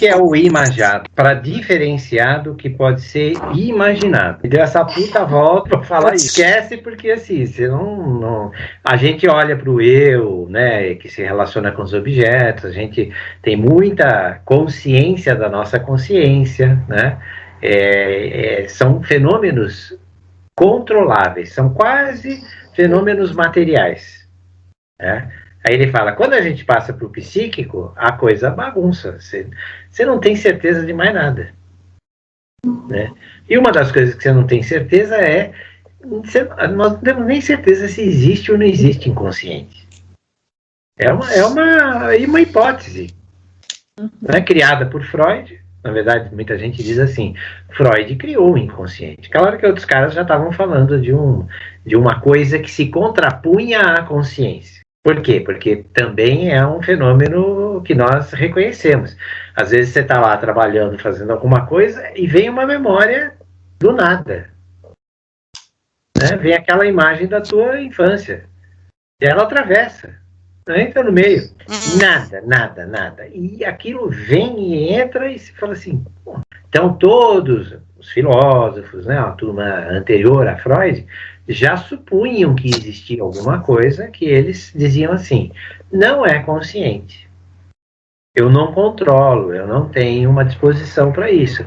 que é o imaginado? Para diferenciar do que pode ser imaginado. E deu essa puta volta para falar isso. Esquece, porque assim, você não... A gente olha para o eu, né, que se relaciona com os objetos, a gente tem muita consciência da nossa consciência, né? São fenômenos controláveis, são quase fenômenos materiais, né? Aí ele fala, quando a gente passa para o psíquico, a coisa bagunça, você não tem certeza de mais nada, né? E uma das coisas que você não tem certeza nós não temos nem certeza se existe ou não existe inconsciente. É uma hipótese, né, criada por Freud. Na verdade, muita gente diz assim, Freud criou o inconsciente. Claro que outros caras já estavam falando de uma coisa que se contrapunha à consciência. Por quê? Porque também é um fenômeno que nós reconhecemos. Às vezes você está lá trabalhando, fazendo alguma coisa, e vem uma memória do nada. Né? Vem aquela imagem da tua infância. E ela atravessa. Entra no meio. Nada. E aquilo vem e entra e se fala assim... Pô. Então todos os filósofos, né, a turma anterior a Freud, já supunham que existia alguma coisa que eles diziam assim, não é consciente. Eu não controlo, eu não tenho uma disposição para isso.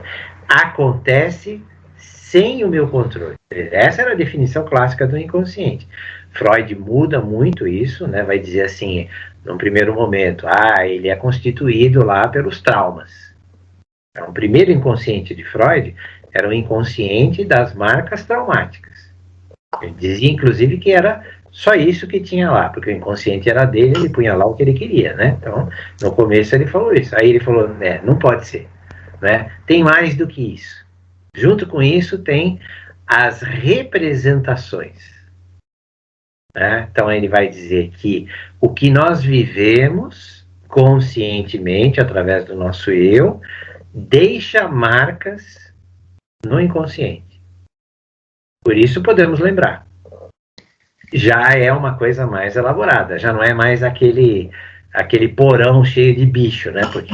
Acontece sem o meu controle. Essa era a definição clássica do inconsciente. Freud muda muito isso, né? Vai dizer assim, num primeiro momento, ele é constituído lá pelos traumas. Então, o primeiro inconsciente de Freud era o inconsciente das marcas traumáticas. Ele dizia, inclusive, que era só isso que tinha lá, porque o inconsciente era dele, ele punha lá o que ele queria, né? Então, no começo ele falou isso. Aí ele falou, não pode ser, né? Tem mais do que isso. Junto com isso tem as representações. Né? Então ele vai dizer que o que nós vivemos conscientemente, através do nosso eu, deixa marcas no inconsciente. Por isso podemos lembrar. Já é uma coisa mais elaborada, já não é mais aquele porão cheio de bicho, né? Porque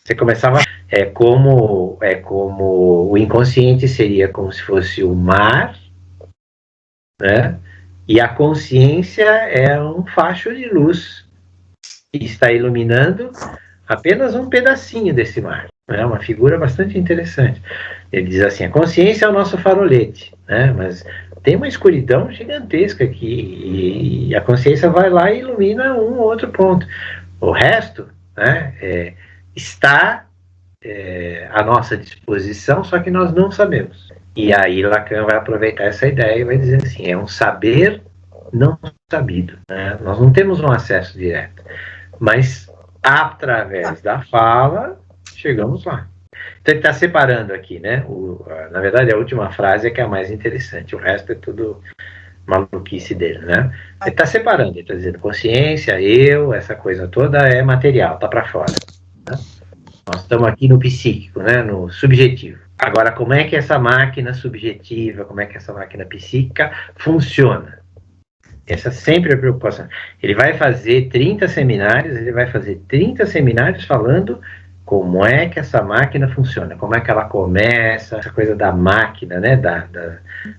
você começava... É como o inconsciente seria como se fosse o mar, né? E a consciência é um facho de luz que está iluminando apenas um pedacinho desse mar. É uma figura bastante interessante. Ele diz assim, a consciência é o nosso farolete, né? Mas tem uma escuridão gigantesca aqui, e a consciência vai lá e ilumina um ou outro ponto. O resto, né, está à nossa disposição, só que nós não sabemos. E aí Lacan vai aproveitar essa ideia e vai dizer assim, é um saber não sabido, né? Nós não temos um acesso direto, mas através da fala chegamos lá. Então ele está separando aqui, né? Na verdade a última frase é que é a mais interessante, o resto é tudo maluquice dele, né? Ele está separando, ele está dizendo consciência, eu, essa coisa toda é material, está para fora, né? Nós estamos aqui no psíquico, né? No subjetivo. Agora, como é que essa máquina subjetiva, como é que essa máquina psíquica funciona? Essa sempre é a preocupação. Ele vai fazer 30 seminários falando como é que essa máquina funciona, como é que ela começa, essa coisa da máquina, né,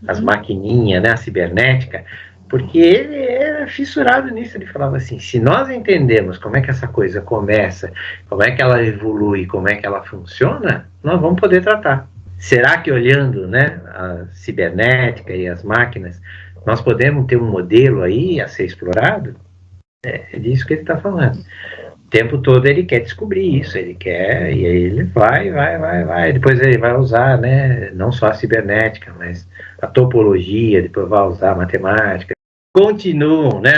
as maquininhas, né, a cibernética, porque ele era fissurado nisso. Ele falava assim, se nós entendemos como é que essa coisa começa, como é que ela evolui, como é que ela funciona, nós vamos poder tratar. Será que olhando, né, a cibernética e as máquinas, nós podemos ter um modelo aí a ser explorado? É disso que ele está falando. O tempo todo ele quer descobrir isso, ele quer, e aí ele vai, depois ele vai usar, né, não só a cibernética, mas a topologia, depois vai usar a matemática. Continuam, né,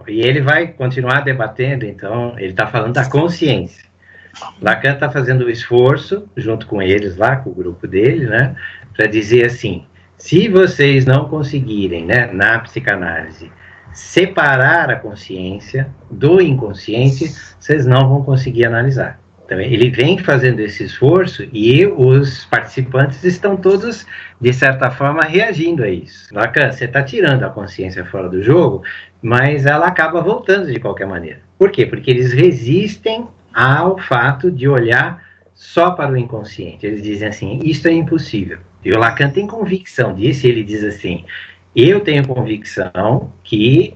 e ele vai continuar debatendo, então, ele está falando da consciência. Lacan está fazendo o esforço, junto com eles lá, com o grupo dele, né, para dizer assim, se vocês não conseguirem, né, na psicanálise, separar a consciência do inconsciente, vocês não vão conseguir analisar. Então, ele vem fazendo esse esforço e os participantes estão todos, de certa forma, reagindo a isso. Lacan, você está tirando a consciência fora do jogo, mas ela acaba voltando de qualquer maneira. Por quê? Porque eles resistem ao fato de olhar só para o inconsciente. Eles dizem assim, isso é impossível. E o Lacan tem convicção disso, ele diz assim, eu tenho convicção que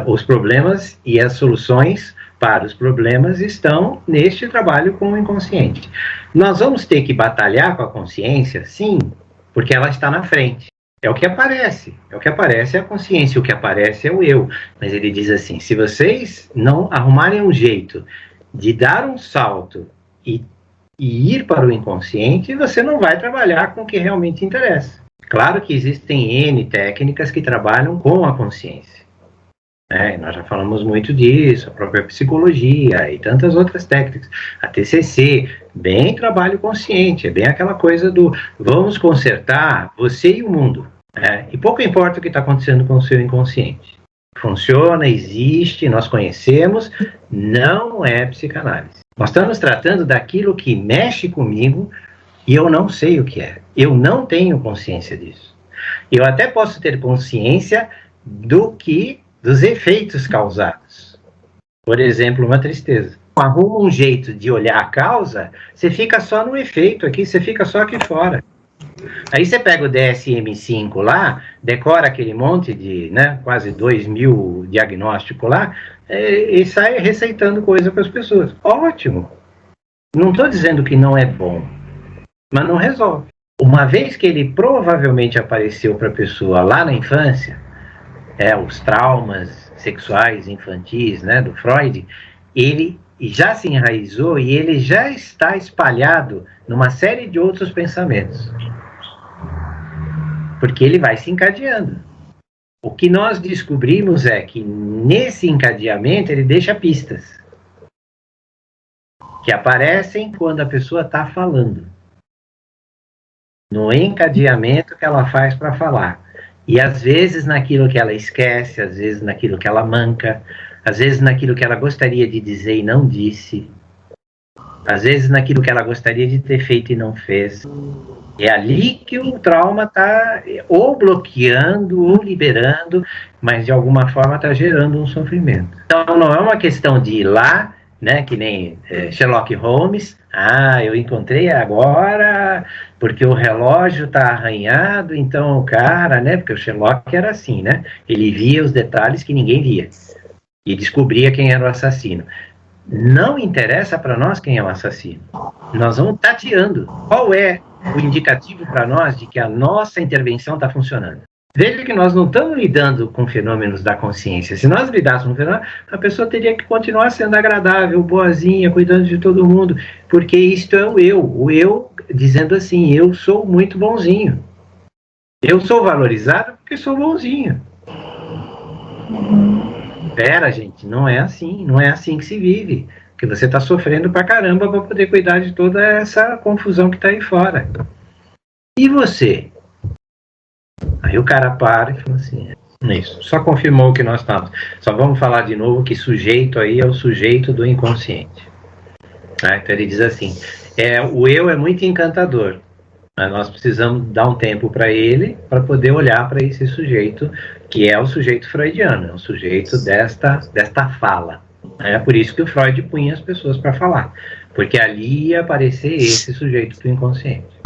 os problemas e as soluções para os problemas estão neste trabalho com o inconsciente. Nós vamos ter que batalhar com a consciência? Sim, porque ela está na frente. É o que aparece é a consciência, o que aparece é o eu. Mas ele diz assim, se vocês não arrumarem um jeito de dar um salto e ir para o inconsciente, você não vai trabalhar com o que realmente interessa. Claro que existem N técnicas que trabalham com a consciência. Nós já falamos muito disso, a própria psicologia e tantas outras técnicas. A TCC, bem trabalho consciente, é bem aquela coisa do vamos consertar você e o mundo. E pouco importa o que está acontecendo com o seu inconsciente. Funciona, existe, nós conhecemos, não é psicanálise. Nós estamos tratando daquilo que mexe comigo e eu não sei o que é. Eu não tenho consciência disso. Eu até posso ter consciência dos efeitos causados. Por exemplo, uma tristeza. Arruma um jeito de olhar a causa, você fica só no efeito aqui, você fica só aqui fora. Aí você pega o DSM-5 lá, decora aquele monte de, quase 2.000 diagnósticos lá, e sai receitando coisa para as pessoas. Ótimo. Não estou dizendo que não é bom, mas não resolve. Uma vez que ele provavelmente apareceu para a pessoa lá na infância, os traumas sexuais infantis, do Freud, ele já se enraizou e ele já está espalhado numa série de outros pensamentos. Porque ele vai se encadeando. O que nós descobrimos é que nesse encadeamento ele deixa pistas que aparecem quando a pessoa está falando. No encadeamento que ela faz para falar. E às vezes naquilo que ela esquece, às vezes naquilo que ela manca, às vezes naquilo que ela gostaria de dizer e não disse, às vezes naquilo que ela gostaria de ter feito e não fez. É ali que o trauma está ou bloqueando ou liberando, mas de alguma forma está gerando um sofrimento. Então não é uma questão de ir lá, que nem Sherlock Holmes, eu encontrei agora porque o relógio está arranhado, então o cara, porque o Sherlock era assim, ele via os detalhes que ninguém via e descobria quem era o assassino. Não interessa para nós quem é o assassino. Nós vamos tateando. Qual é o indicativo para nós de que a nossa intervenção está funcionando? Veja que nós não estamos lidando com fenômenos da consciência. Se nós lidássemos com fenômenos, a pessoa teria que continuar sendo agradável, boazinha, cuidando de todo mundo, porque isto é o eu dizendo assim, eu sou muito bonzinho. Eu sou valorizado porque sou bonzinho. Pera, gente, não é assim que se vive. Porque você está sofrendo pra caramba para poder cuidar de toda essa confusão que está aí fora. E você? Aí o cara para e fala assim, isso, só confirmou o que nós estávamos. Só vamos falar de novo que sujeito aí é o sujeito do inconsciente. Então ele diz assim, o eu é muito encantador, mas nós precisamos dar um tempo para ele, para poder olhar para esse sujeito, que é o sujeito freudiano, é o sujeito desta fala. É por isso que o Freud punha as pessoas para falar, porque ali ia aparecer esse sujeito do inconsciente.